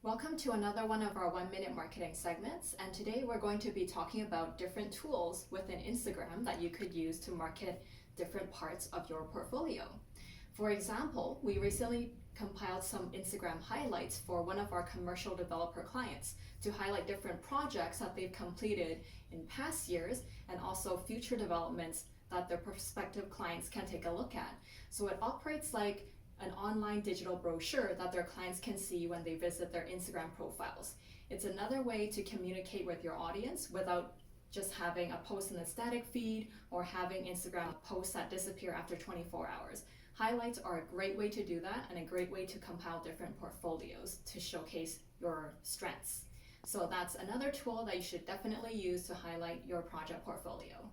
Welcome to another one of our 1 minute marketing segments, and today we're going to be talking about different tools within Instagram that you could use to market different parts of your portfolio. For example, we recently compiled some Instagram highlights for one of our commercial developer clients to highlight different projects that they've completed in past years and also future developments that their prospective clients can take a look at. So it operates like an online digital brochure that their clients can see when they visit their Instagram profiles. It's another way to communicate with your audience without just having a post in the static feed or having Instagram posts that disappear after 24 hours. Highlights are a great way to do that and a great way to compile different portfolios to showcase your strengths. So that's another tool that you should definitely use to highlight your project portfolio.